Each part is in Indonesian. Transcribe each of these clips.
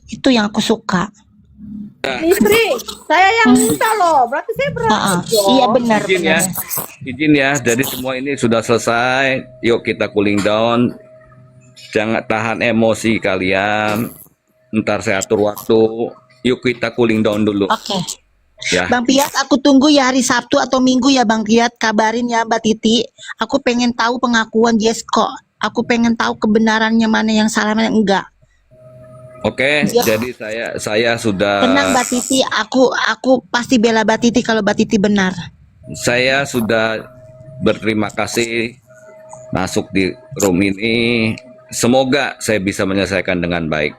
Itu yang aku suka. Istri, saya yang minta loh. Berarti saya berhak dong. Iya benar. Izin ya, izin ya. Jadi semua ini sudah selesai. Yuk kita cooling down. Jangan tahan emosi kalian. Ntar saya atur waktu. Yuk kita cooling down dulu. Oke. Ya. Bang Piat, aku tunggu ya hari Sabtu atau Minggu ya Bang Piat. Kabarin ya Mbak Titi. Aku pengen tahu pengakuan Jesko. Aku pengen tahu kebenarannya mana yang salah mana yang enggak. Oke, Ya. jadi saya sudah Tenang Mbak Titi, aku pasti bela Mbak Titi kalau Mbak Titi benar. saya sudah berterima kasih masuk di room ini. Semoga saya bisa menyelesaikan dengan baik.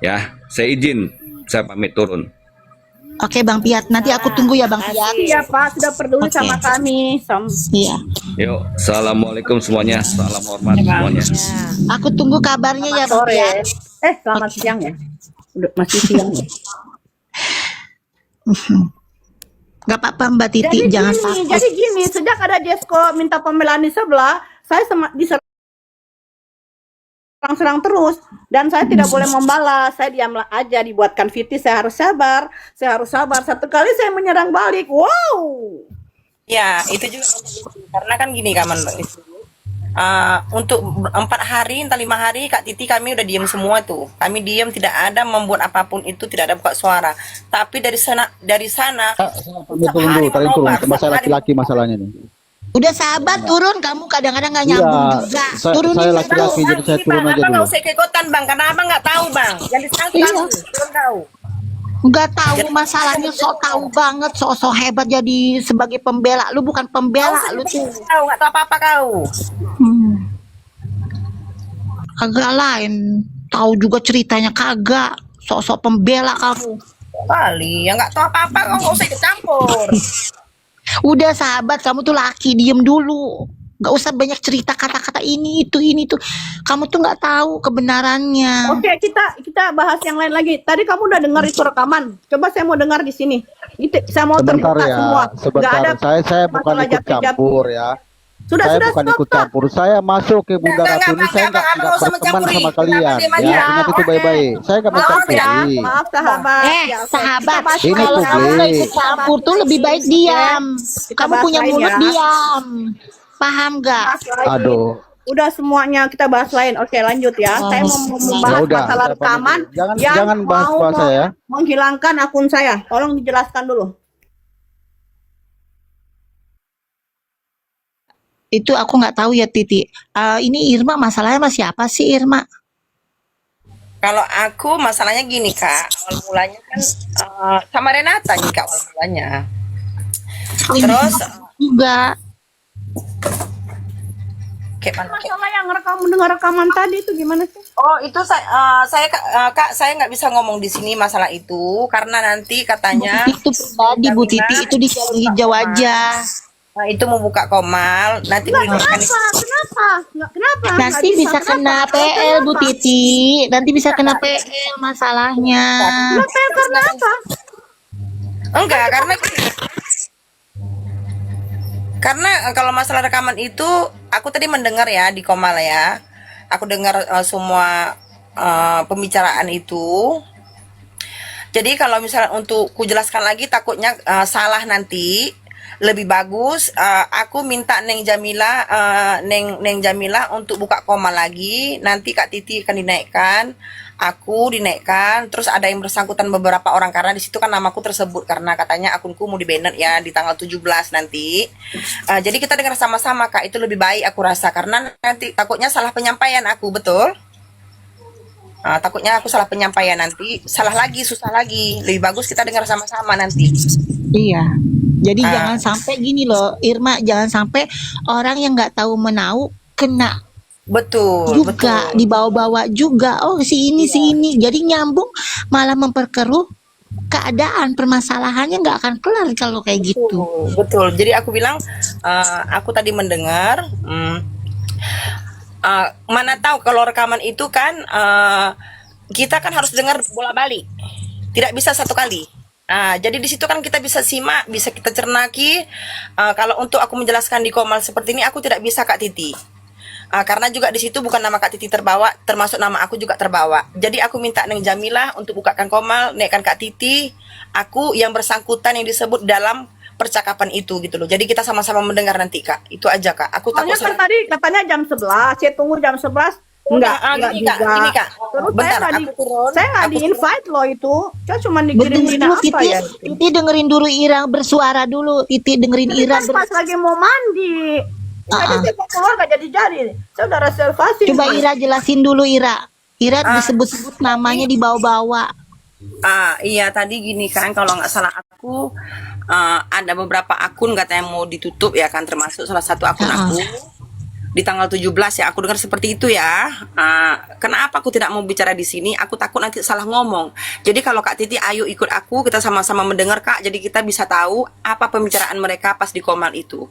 Ya, saya izin, saya pamit turun. Oke Bang Piat, nanti aku tunggu ya Bang Piat. Iya Pak, sudah peduli Oke. sama kami. Iya. Yuk, assalamualaikum semuanya, salam hormat semuanya. Aku tunggu kabarnya ya Bang Sore. Piat. Selamat siang ya. Udah masih siang ya. Gak apa-apa Mbak Titi, jangan takut. Jadi gini, sejak ada Jesko minta pembelaan di sebelah, saya diserang terus dan saya tidak boleh membalas. Saya diam aja, dibuatkan VT, saya harus sabar. Satu kali saya menyerang balik. Wow. Ya, itu juga karena kan gini Kak untuk 4 hari, entah 5 hari Kak Titi kami udah diem semua tuh. Kami diem, tidak ada membuat apapun itu, tidak ada buka suara. Tapi dari sana Turun masalah laki-laki masalahnya nih. Udah sahabat turun, kamu kadang-kadang gak nyambung juga. Turunin saya aja. laki-laki jadi saya turun aja Abang dulu. nggak usah ikutan Bang, karena Abang nggak tahu Bang. Jadi sekarang turun tahu. Nggak tahu masalahnya, sok tahu banget, sok hebat jadi sebagai pembela. Lu bukan pembela, lu tuh Tahu nggak tahu apa-apa kau. agak lain. Tahu juga ceritanya kagak. Sok-sok pembela kamu. Kali, ya nggak tahu apa-apa kau nggak usah ikut campur. Udah sahabat, kamu tuh laki, diem dulu. Nggak usah banyak cerita kata-kata ini itu. Kamu tuh nggak tahu kebenarannya. Oke, kita bahas yang lain lagi. Tadi kamu udah dengar itu rekaman. Coba saya mau dengar di sini. Saya mau Sebentar terbuka ya, semua. sebentar. Nggak ada Saya bukan masalah ikut jati-jati. campur ya. Sudah, Bukan ikut stop. campur. Saya masuk ke Bunda Enggak, Ratu ini, saya Abang nggak nggak usah berteman mencampuri. sama kalian. Diam Ya, aja. ingat itu baik-baik. Saya nggak Maaf ya, mencampuri. maaf sahabat. Ya, oke. Sahabat, Kita bahas Ini lain. kalau kamu publik. nggak ikut campur tuh lebih baik diam. Kamu bahas punya lain mulut ya. diam. Paham nggak? Bahas lain. Aduh. Udah semuanya kita bahas lain. Oke, lanjut ya. Saya mau membahas Ya udah, masalah saya pamit. rekaman Jangan bahas mau saya ya. menghilangkan akun saya. Tolong dijelaskan dulu. Itu aku nggak tahu ya Titi. Ini Irma masalahnya sama siapa sih Irma? Kalau aku masalahnya gini Kak, awal mulanya kan sama Renata nih Kak awal mulanya. Terus Juga. kayak mana? Masalah yang dengar rekaman tadi itu gimana sih? Oh itu Kak saya nggak bisa ngomong di sini masalah itu karena nanti katanya Itu pribadi Bu Titi, itu di jalur hijau aja. itu mau buka komal nanti Kenapa? berikan Nanti bisa kena PL Bu Titi. Nanti bisa kena PL masalahnya. Karena apa? enggak karena kalau masalah rekaman itu aku tadi mendengar ya di komal ya aku dengar semua pembicaraan itu. Jadi kalau misalnya untuk ku jelaskan lagi takutnya salah nanti. Lebih bagus aku minta Neng Jamila untuk buka koma lagi. Nanti Kak Titi akan dinaikkan, aku dinaikkan, terus ada yang bersangkutan beberapa orang karena di situ kan namaku tersebut karena katanya akunku mau di-banned ya di tanggal 17 nanti. Jadi kita dengar sama-sama Kak, itu lebih baik aku rasa karena nanti takutnya salah penyampaian aku, betul? Takutnya aku salah penyampaian nanti, salah lagi, susah lagi. Lebih bagus kita dengar sama-sama nanti. Iya. Jadi jangan sampai gini loh, Irma, jangan sampai orang yang nggak tahu menau kena Betul, juga, betul. dibawa-bawa juga. Oh si ini, jadi nyambung malah memperkeruh keadaan, permasalahannya nggak akan kelar kalau kayak gitu. Betul. Jadi aku bilang, aku tadi mendengar, mana tahu kalau rekaman itu kan kita kan harus dengar bolak-balik, tidak bisa satu kali. Jadi di situ kan kita bisa simak, bisa kita cernaki. Kalau untuk aku menjelaskan di komal seperti ini, aku tidak bisa Kak Titi. Karena juga di situ bukan nama Kak Titi terbawa, termasuk nama aku juga terbawa. Jadi aku minta Neng Jamilah untuk bukakan Komal, naikkan Kak Titi, aku yang bersangkutan yang disebut dalam percakapan itu gitu loh. Jadi kita sama-sama mendengar nanti Kak. Itu aja Kak. Aku takut Soalnya kan tadi katanya jam 11, saya tunggu jam 11. Enggak gini, Kak, juga. gini, Kak. Terus Bentar, saya aku turun, nggak aku di invite loh itu. Saya cuma Betul dikirimin dulu apa Titi, ya? Titi dengerin dulu Ira bersuara dulu. Titi dengerin Ini Ira. kan pas lagi mau mandi. Tadi saya mau keluar nggak jadi. Saya udah reservasi. Coba Ira jelasin dulu Ira. Ira disebut-sebut namanya dibawa-bawa. Iya tadi gini kan, kalau nggak salah aku ada beberapa akun katanya mau ditutup ya kan, termasuk salah satu akun aku di tanggal 17 ya. Aku dengar seperti itu ya. Kenapa aku tidak mau bicara di sini? Aku takut nanti salah ngomong. Jadi kalau Kak Titi ayo ikut aku, kita sama-sama mendengar Kak. Jadi kita bisa tahu apa pembicaraan mereka pas di Komal itu.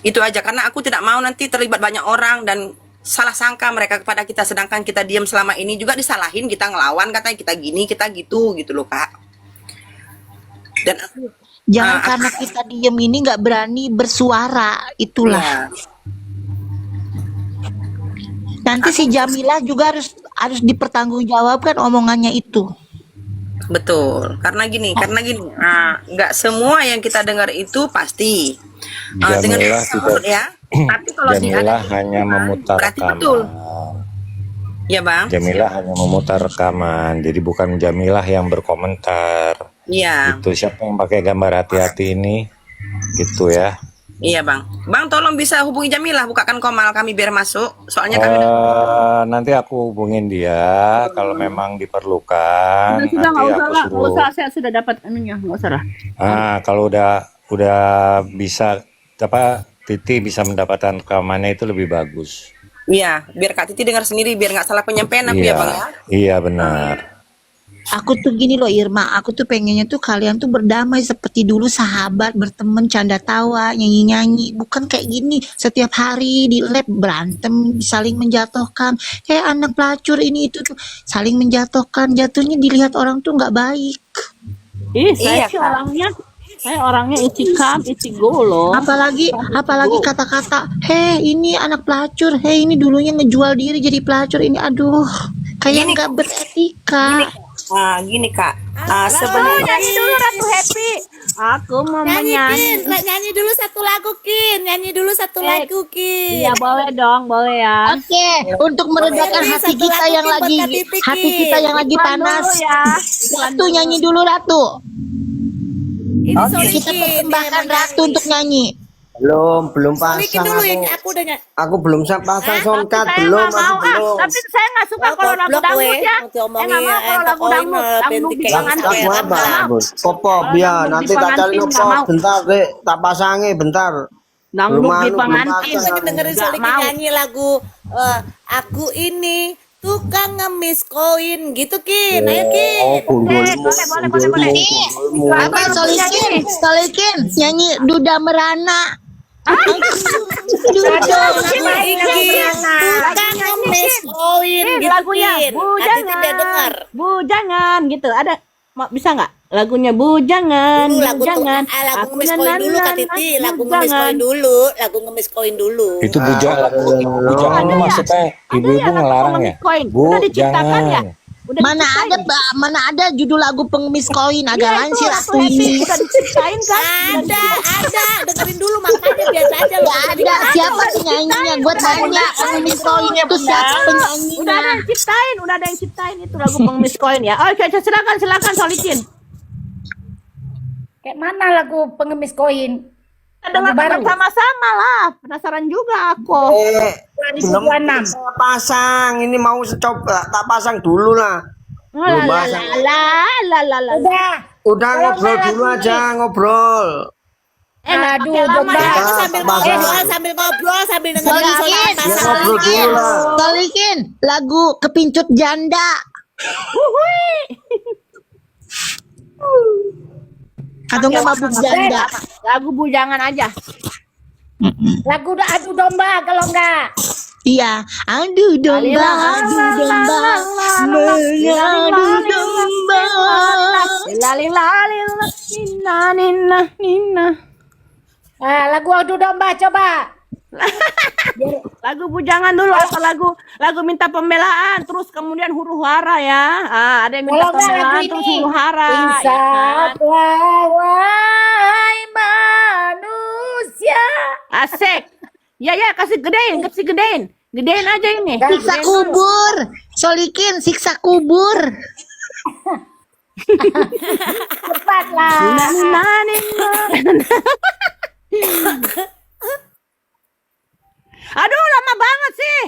Itu aja, karena aku tidak mau nanti terlibat banyak orang dan salah sangka mereka kepada kita, sedangkan kita diam selama ini juga disalahin, kita ngelawan katanya kita gini kita gitu loh Kak. Dan aku Jangan karena kita diem ini nggak berani bersuara, itulah. Nanti si Jamilah juga harus dipertanggungjawabkan omongannya itu. betul, karena gini, nggak semua yang kita dengar itu pasti dengan Jamilah tersebut ya. Tapi kalau Jamilah hanya memutar berarti rekaman. betul. Ya bang. Jamilah hanya memutar rekaman, jadi bukan Jamilah yang berkomentar. Iya. Itu siapa yang pakai gambar hati-hati ini? Gitu ya. Iya bang. Bang tolong bisa hubungi Jamilah, bukakan Komal kami biar masuk. Soalnya kami Nanti aku hubungin dia kalau memang diperlukan. Sudah Nanti aku nggak suruh. usah. Saya sudah dapat anunya, nggak usah lah. Kalau udah bisa Titi bisa mendapatkan rekamannya itu lebih bagus. Iya, biar Kak Titi dengar sendiri, biar nggak salah penyampaian aku ya bang ya. Iya benar. Aku tuh gini loh Irma, aku tuh pengennya tuh kalian tuh berdamai seperti dulu sahabat, berteman, canda tawa, nyanyi-nyanyi. Bukan kayak gini, setiap hari di lab berantem, saling menjatuhkan. Kayak anak pelacur ini itu tuh saling menjatuhkan, jatuhnya dilihat orang tuh nggak baik. Saya sih orangnya isi go loh. Apalagi kata-kata, ini anak pelacur, ini dulunya ngejual diri jadi pelacur ini, aduh, kayak nggak beretika. Gini Kak, Sebenarnya nyanyi dulu Ratu Happy. Aku mau menyanyi. Nyanyi dulu satu lagu Kin. Iya boleh dong, boleh ya. Oke, untuk meredakan hati kita yang lagi panas. Ratu nyanyi dulu Ratu. Ini Kita persembahkan Ratu untuk nyanyi. Belum Solikin pasang dulu aku. yang aku udah Aku belum pasang soundcard, Saya belum, nggak mau aku belum. tapi saya nggak suka kalau lagu dangdut ya. Saya nggak mau kalau lagu dangdut di pangan. Lagu apa? Pop ya, nanti tak cari pop bentar, Dek. Tak pasangi bentar. Dangdut di Belum pengantin. pasang. dengerin Nggak Solikin mau. nyanyi lagu Aku ini tukang ngemis koin gitu Kin. Ayo Kin. Boleh. Apa Solikin nyanyi Duda Merana. Duda Tukang ngemis koin gitu Lagunya Kin. Hati tidak dengar. Bujangan gitu. Ada bisa nggak lagunya Bujangan? Dulu lagu Bujangan. lagu ngemis koin dulu Kak Titi, lagu ngemis koin dulu. Itu bujangan itu maksudnya ibu-ibu ngelarang ya? Udah diciptakan ya? Jangan. Udah diciptain. Mana ada judul lagu pengemis koin, agak lain sih Ratu Happy. ini. Udah diciptain kan? Ada, dengerin dulu makanya biasa aja loh. Ada siapa penyanyinya? Gue tanya pengemis koin itu siapa penyanyinya? Udah ada yang ciptain itu lagu pengemis koin ya. Oke, silakan Solikin. Kayak mana lagu pengemis koin? Dengar sama-sama lah. Penasaran juga aku. Belum saya pasang, ini mau coba tak pasang dulu lah. Belum pasang. Udah ngobrol dulu aja, ngobrol. Aduh, Sambil ngobrol sambil dengerin Ngobrol dulu lah. Solikin lagu Kepincut Janda. Atau nggak mabuk janda? Lagu Bujangan aja. lagu adu domba kalau enggak. Iya, adu domba, mengadu domba. Nina. Lagu adu domba coba. Lagu bujangan dulu atau lagu minta pembelaan, terus kemudian huru hara ya. Ada yang minta Kalau nggak lagu pembelaan ini, terus huru hara. Ya kan? insaplah wahai manusia. Asik. Ya kasih gedein aja ini. Siksa kubur. Solikin siksa kubur. Cepatlah. Aduh, lama banget sih.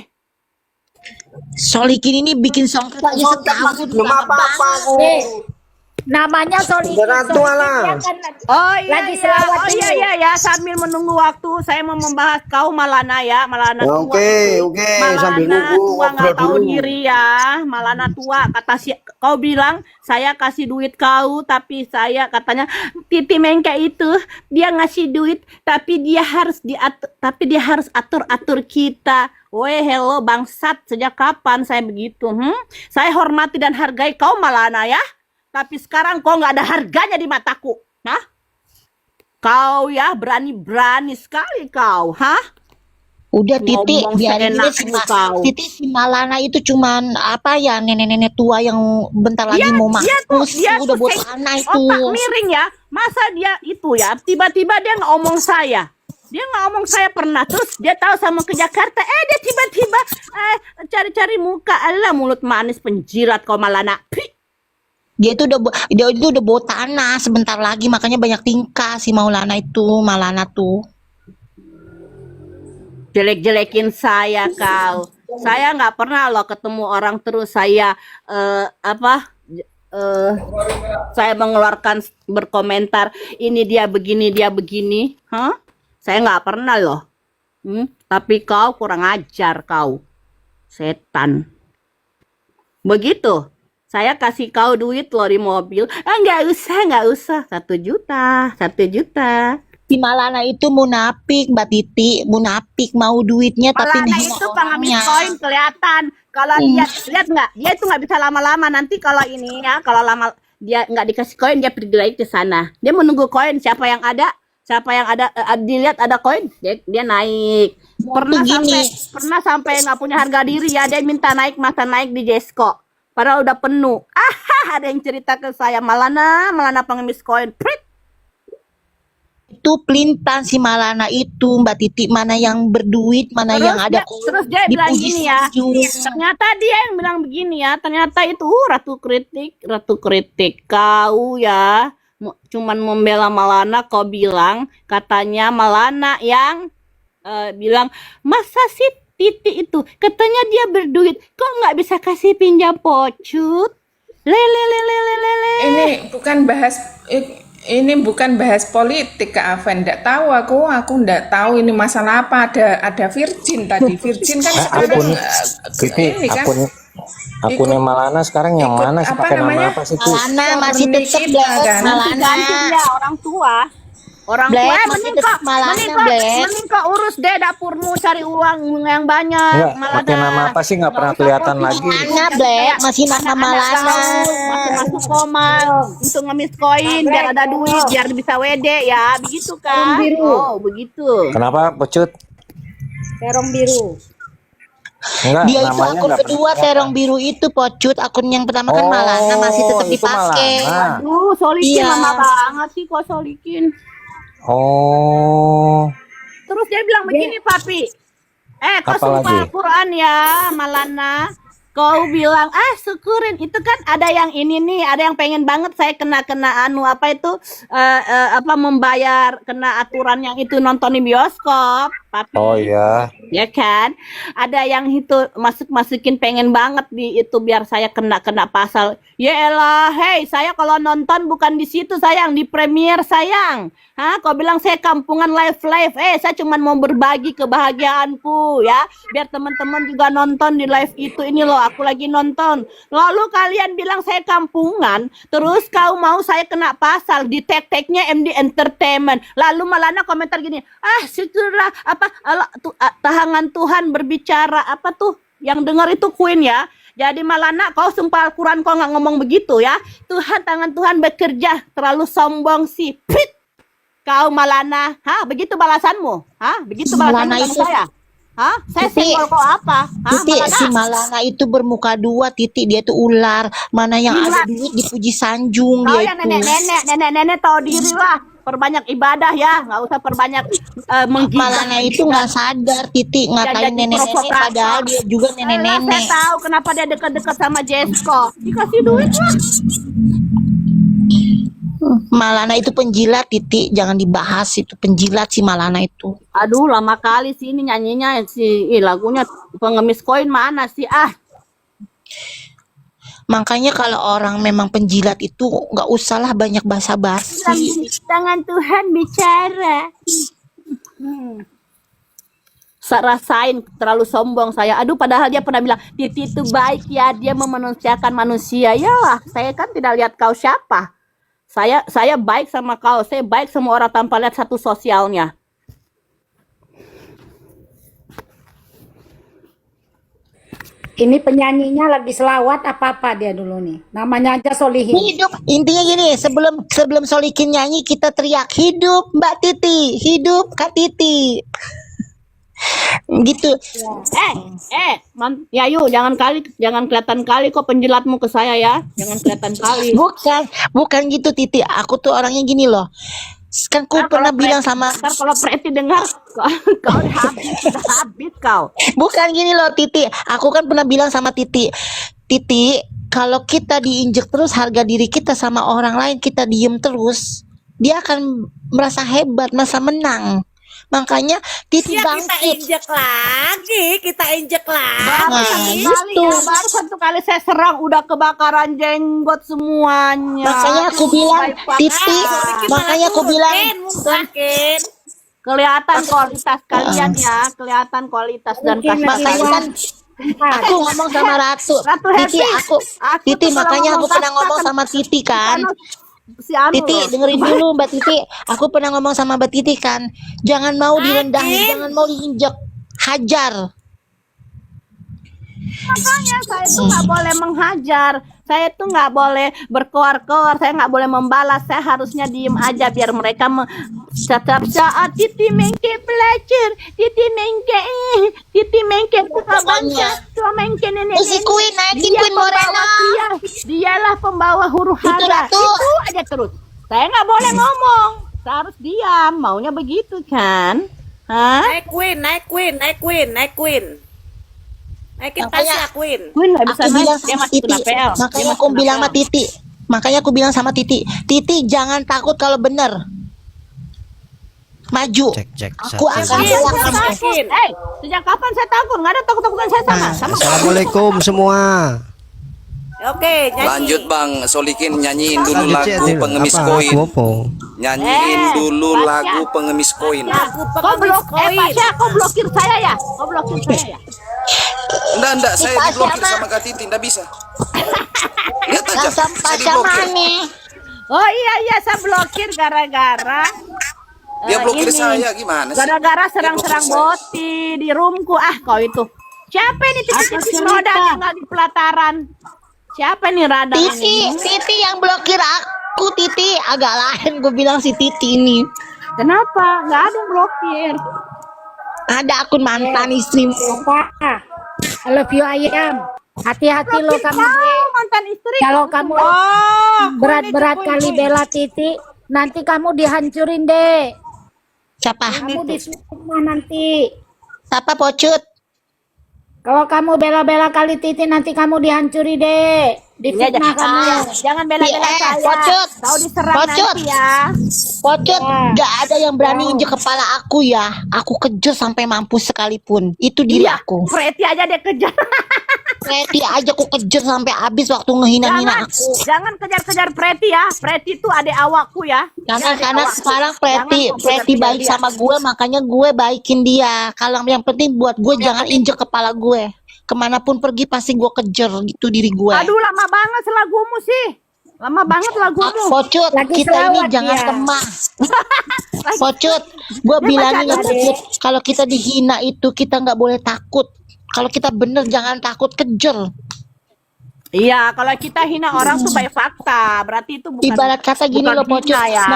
Solikin ini bikin songket aja setahun. Belum lama apa-apa banget. aku. Namanya Solikin. Udah tua lah. Oh iya, Lagi selawat dulu. iya, sambil menunggu waktu saya mau membahas kau Malana ya, Malana tua. Oke, sambil Malana nunggu tua nggak ngobrol tahu dulu. diri ya, Malana tua. Kau bilang saya kasih duit kau, tapi saya katanya Titi Mengke itu dia ngasih duit, tapi dia harus atur kita. Weh, hello bangsat, sejak kapan saya begitu? Saya hormati dan hargai kau Malana ya. Tapi sekarang kau nggak ada harganya di mataku. Hah? Kau ya berani-berani sekali kau. Hah? Udah Titi, Ngomong biarin aja seenakmu kau. Titi si Malana itu cuman apa ya nenek-nenek tua yang bentar lagi mau mampus. dia Udah tuh buat kayak anak itu. otak miring ya. Masa dia itu ya, tiba-tiba dia ngomong saya. Dia ngomong saya pernah, terus dia tahu sama ke Jakarta. Dia tiba-tiba cari-cari muka. Alah, mulut manis penjilat kau Malana. Pih. Dia itu udah bawa tanah sebentar lagi, makanya banyak tingkah si Malana tuh. Jelek-jelekin saya kau. Saya nggak pernah loh ketemu orang terus saya saya mengeluarkan berkomentar ini dia begini. Hah? Saya nggak pernah loh. Tapi kau kurang ajar kau. Setan. Begitu. Saya kasih kau duit loh di mobil. Nggak usah. 1 juta. Si Malana itu munafik, Mbak Titi, munafik mau duitnya tapi Malana ngehina itu pengemis orangnya. koin kelihatan. Kalau dia lihat nggak, dia itu nggak bisa lama-lama. Nanti kalau ini ya, kalau lama dia nggak dikasih koin, dia pergi lagi ke sana. Dia menunggu koin. Siapa yang ada, dilihat ada koin, dia naik. Pernah sampai nggak punya harga diri ya, dia minta naik, masa naik di Jesko. Padahal udah penuh. Ada yang cerita ke saya, Malana pengemis koin. Prit. Itu pelintan si Malana itu, Mbak Titi, mana yang berduit, mana yang ada Terus dia bilang gini ya. Ternyata dia yang bilang begini ya. Ternyata itu ratu kritik. Kau ya cuman membela Malana, kau bilang katanya Malana yang bilang masa sih Titi itu katanya dia berduit, kok nggak bisa kasih pinjam pocut? Ini bukan bahas politik Kak Aven. Nggak tahu aku nggak tahu ini masalah apa. Ada Virgin tadi. Virgin kan sekarang ini kan akunnya Malana sekarang yang mana sih, pakai nama apa sih tuh? Malana masih tetap Black, kan? Malana. Ya, orang tua Black, masih tetap Malana, Black. mending kok urus deh dapurmu, cari uang yang banyak. Enggak, pakai nama apa sih, nggak pernah kelihatan lagi. Malana, Black, masih nama Malana. Masuk koma untuk ngemis koin biar ada duit, biar bisa WD ya, begitu kan? Oh, begitu. Kenapa, Pecut? Terong biru. Enggak, Dia itu namanya akun nggak kedua pernah terong biru itu Pocut, akun yang pertama kan Malana masih tetap itu dipakai. Malana. Aduh, Solikin Iya. lama banget sih kok Solikin. Oh, Terus dia bilang begini, Papi. Kau Apa sumpah lagi? Al-Quran ya, Malana. Kau bilang, syukurin. Itu kan ada yang ini nih, ada yang pengen banget saya kena membayar, kena aturan yang itu nonton di bioskop. Papi. oh iya. Ya kan, ada yang itu masukin pengen banget di itu biar saya kena pasal. Ya elah, hei, saya kalau nonton bukan di situ sayang, di premier sayang. Kau bilang saya kampungan live, saya cuman mau berbagi kebahagiaanku ya, biar teman-teman juga nonton di live itu. Ini loh, aku lagi nonton. Lalu kalian bilang saya kampungan, terus kau mau saya kena pasal di tag-tagnya MD Entertainment. Lalu Malana komentar gini, syukurlah tangan Tuhan berbicara, apa tuh yang dengar itu Queen ya. Jadi Malana, kau sumpah Al-Quran kau nggak ngomong begitu ya. Tangan Tuhan bekerja, terlalu sombong sih. Prit. Kau Malana, begitu balasanmu? Begitu Malana balasanmu itu- sama saya? Saya Titi, senggol kau apa? Titi, Malana? si Malana itu bermuka dua, Titi. Dia tuh ular. Mana yang ada duit dipuji sanjung Kau dia yang itu. nenek-nenek tahu diri lah. Perbanyak ibadah ya, nggak usah perbanyak menggigit. Malana itu nggak sadar, Titi, ngatain jadi nenek-nenek provokator. padahal dia juga Saya nenek-nenek. tahu kenapa dia dekat-dekat sama Jesko. Dikasih duit lah. Malana itu penjilat, Titi. Jangan dibahas, itu penjilat si Malana itu. Aduh, lama kali sih ini nyanyinya lagunya pengemis koin mana sih? Makanya kalau orang memang penjilat itu nggak usahlah banyak basa-basi. Tangan Tuhan bicara. Rasain terlalu sombong saya. Aduh, padahal dia pernah bilang Titi itu baik ya, dia memanusiakan manusia. Yalah, saya kan tidak lihat kau siapa. Saya baik sama kau. Saya baik sama orang tanpa lihat satu sosialnya. Ini penyanyinya lagi selawat apa dia dulu nih? Namanya aja Solihin. Hidup, intinya gini, sebelum Solikin nyanyi kita teriak hidup Mbak Titi, hidup Kak Titi. Gitu. Yayu, jangan kelihatan kali kok penjilatmu ke saya ya. Jangan kelihatan kali. Bukan gitu Titi. Aku tuh orangnya gini loh. Kan ku pernah bilang sama Ntar kalau Preti dengar, kau udah habis kau. bukan gini loh Titi. Aku kan pernah bilang sama Titi. Titi, kalau kita diinjek terus harga diri kita sama orang lain, kita diem terus, dia akan merasa hebat, merasa menang. Makanya Titi Ya kita bangkit. injek lagi. Baru satu kali saya serang udah kebakaran jenggot semuanya. Makanya aku bilang Titi, makanya aku bilang Mungkin. Kelihatan kualitas kalian ya, kelihatan kualitas dan Mungkin kasih makanya sayang. kan aku ngomong sama Ratu. Ratu Titi, Happy. Titi, tuh makanya kalau aku pernah ngomong ngomong sama Titi kan. Si Anu Titi, loh. dengerin dulu Mbak Titi. Aku pernah ngomong sama Mbak Titi kan, jangan mau direndahin, jangan mau diinjek, hajar. Makanya saya tuh nggak boleh menghajar, saya tuh nggak boleh berkoar-koar, saya nggak boleh membalas, saya harusnya diem aja biar mereka setiap saat Titi mengke belajar, Titi mengke suka baca, suka mengke nenek. Musik Queen, naikin Queen Morena. Dialah pembawa huru hara. Ratu. Itu aja terus. Saya nggak boleh ngomong, saya harus diam. Maunya begitu kan? Naik Queen. Naikin Makanya- Tasya Queen. Queen nggak bisa Aku naik, bilang dia sama masih Titi, kena PL. makanya aku bilang sama Titi, makanya aku bilang sama Titi, Titi jangan takut kalau bener, maju. Aku akan bela kamu. Sejak kapan saya takut? Nggak ada takut-takutan saya sama. Assalamualaikum semua. Oke, nyanyi. Lanjut Bang Solikin, nyanyiin dulu Lanjut, lagu Cik. Pengemis Apa? Koin. Lagu apa? Nyanyiin dulu lagu Pengemis Koin. Lagu Kau pengemis koin. Pasha, kau blokir saya ya? Kau blokir saya ya? Enggak, saya Kita diblokir siapa? sama Kak Titi, enggak bisa. Lihat aja, Pasam saya pasam diblokir. aneh. Oh iya, saya blokir gara-gara Dia blokir ini. saya, gimana sih? Gara-gara Dia serang-serang blokir saya. Boti di roomku. Kau itu. Siapa ini titik-titik roda yang nggak di pelataran? Siapa nih radang ini? Titi yang blokir aku, Titi agak lain gue bilang si Titi ini. Kenapa? Nggak ada yang blokir. Ada akun mantan istrimu. Apa? I love you ayam. Hati-hati lo kamu Kau deh. mantan istri. Kalau kamu berat-berat kali bela Titi, nanti kamu dihancurin deh. Siapa? Kamu disuruh nanti. Siapa Pocut? Kalau kamu bela-bela kali Titi, nanti kamu dihancuri deh. Iya, Difitnah kamu. jangan bela-bela saya. Pocut. Kau diserang Pocut. nanti ya. Pocut, Ya. gak ada yang berani injek kepala aku ya. Aku kejar sampai mampus sekalipun. Itu diri aku. Preti aja dia kejar. Preti aja aku kejar sampai habis waktu ngehina-hina aku. Jangan kejar-kejar Preti ya. Preti itu adik awakku ya. Karena awakku. sekarang Jangan kau Preti kejar-kejar baik dia. sama gue, makanya gue baikin dia. Kalau yang penting buat gue jangan injek kepala gue. Kemanapun pergi pasti gue kejar gitu diri gue. Aduh, lama banget lagumu sih. Lama banget lagumu. Pocut, Lagi kita ini selawat jangan dia. kemah. Pocut, gue bilangin ya pacaran, Pocut, kalau kita dihina itu kita nggak boleh takut. Kalau kita bener jangan takut, kejar. Iya, kalau kita hina orang tuh by fakta, berarti itu bukan Ibarat kata gini bukan loh Pocut, hina ya.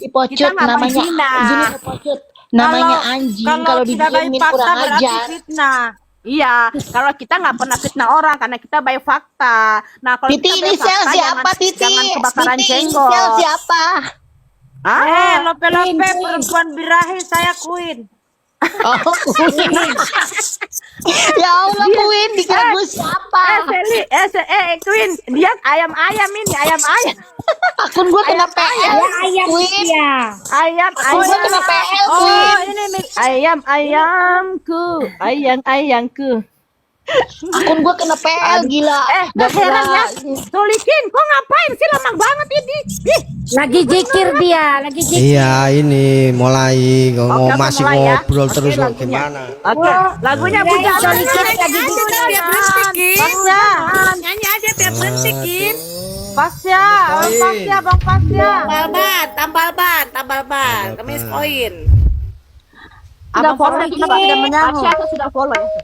Pocut Kita nggak namanya menghina. gini loh Pocut, namanya anjing kalau kita by didiemin fakta kurang berarti ajar. fitnah. Iya, kalau kita nggak pernah fitnah orang karena kita by fakta. Nah, kalau Titi kita by inisial fakta siapa Titi? jangan kebakaran Titi jenggot. inisial siapa? Ah, lope-lope perempuan birahi saya Queen. Oh, Queen. Ya Allah, Queen dikira gue siapa? Queen, dia ayam-ayam ini, ayam-ayam. Akun gue kena PL. Ayam Queen. dia. Akun gue kena PL, Oh, Queen. ini nih ayam-ayamku, ayang-ayangku. Akun gue kena PL, gila. Gak heran ya. Solikin, kok ngapain sih lama banget ini? Ih. Lagi zikir dia, lagi zikir. Iya, ini mulai Oke, masih mulai ya. ngobrol Oke, terus loh, lagunya. gimana? Oke, lagunya Iya, punya Solikin lagi biar berhenti, nyanyi aja biar berhenti, Kin. Pasya, Bang Pasya. Tambal ban, kemis koin. Sudah follow, tidak menyangkut. Pasya sudah follow ya.